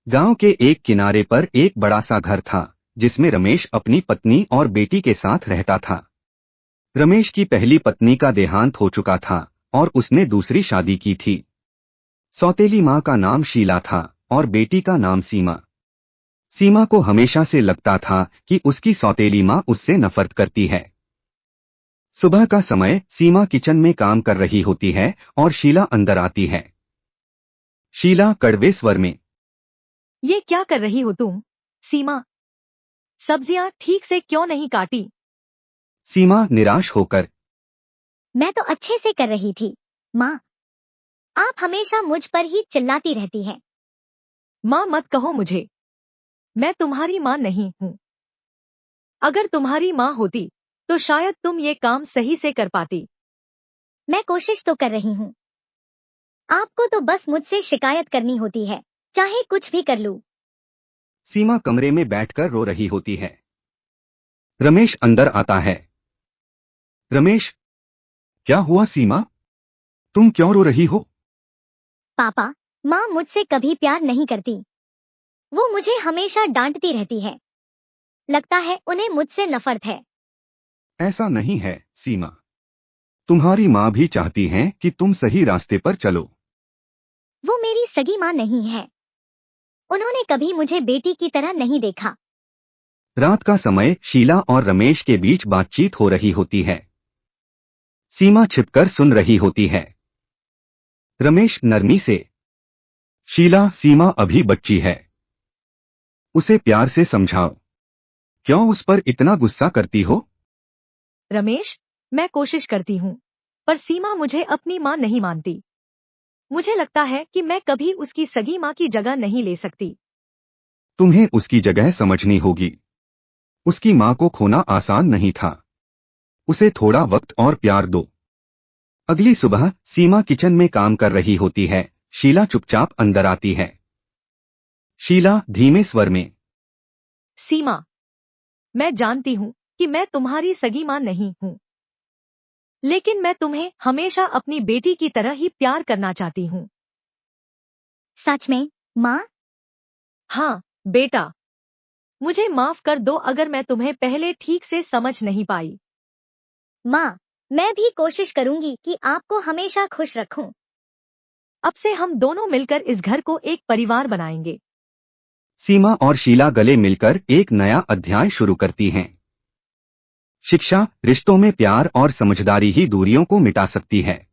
गांव के एक किनारे पर एक बड़ा सा घर था जिसमें रमेश अपनी पत्नी और बेटी के साथ रहता था। रमेश की पहली पत्नी का देहांत हो चुका था और उसने दूसरी शादी की थी। सौतेली माँ का नाम शीला था और बेटी का नाम सीमा। सीमा को हमेशा से लगता था कि उसकी सौतेली माँ उससे नफरत करती है। सुबह का समय सीमा किचन में काम कर रही होती है और शीला अंदर आती है। शीला कड़वे स्वर में, ये क्या कर रही हो तुम, सीमा? सब्जियां ठीक से क्यों नहीं काटी? सीमा निराश होकर, मैं तो अच्छे से कर रही थी, माँ। आप हमेशा मुझ पर ही चिल्लाती रहती हैं। माँ मत कहो मुझे, मैं तुम्हारी माँ नहीं हूँ। अगर तुम्हारी माँ होती तो शायद तुम ये काम सही से कर पाती। मैं कोशिश तो कर रही हूँ। आपको तो बस मुझसे शिकायत करनी होती है, चाहे कुछ भी कर लूं। सीमा कमरे में बैठकर रो रही होती है। रमेश अंदर आता है। रमेश, क्या हुआ सीमा? तुम क्यों रो रही हो? पापा, माँ मुझसे कभी प्यार नहीं करती। वो मुझे हमेशा डांटती रहती है। लगता है उन्हें मुझसे नफरत है। ऐसा नहीं है सीमा। तुम्हारी माँ भी चाहती है कि तुम सही रास्ते पर चलो। वो मेरी सगी माँ नहीं है। उन्होंने कभी मुझे बेटी की तरह नहीं देखा। रात का समय शीला और रमेश के बीच बातचीत हो रही होती है। सीमा छिपकर सुन रही होती है। रमेश नरमी से, शीला, सीमा अभी बच्ची है, उसे प्यार से समझाओ। क्यों उस पर इतना गुस्सा करती हो? रमेश, मैं कोशिश करती हूँ, पर सीमा मुझे अपनी माँ नहीं मानती। मुझे लगता है कि मैं कभी उसकी सगी माँ की जगह नहीं ले सकती। तुम्हें उसकी जगह समझनी होगी। उसकी माँ को खोना आसान नहीं था। उसे थोड़ा वक्त और प्यार दो। अगली सुबह सीमा किचन में काम कर रही होती है। शीला चुपचाप अंदर आती है। शीला धीमे स्वर में, सीमा, मैं जानती हूँ कि मैं तुम्हारी सगी माँ नहीं हूँ, लेकिन मैं तुम्हें हमेशा अपनी बेटी की तरह ही प्यार करना चाहती हूँ। सच में, माँ? हाँ बेटा, मुझे माफ कर दो अगर मैं तुम्हें पहले ठीक से समझ नहीं पाई। माँ, मैं भी कोशिश करूंगी कि आपको हमेशा खुश रखूं। अब से हम दोनों मिलकर इस घर को एक परिवार बनाएंगे। सीमा और शीला गले मिलकर एक नया अध्याय शुरू करती हैं। शिक्षा, रिश्तों में प्यार और समझदारी ही दूरियों को मिटा सकती है।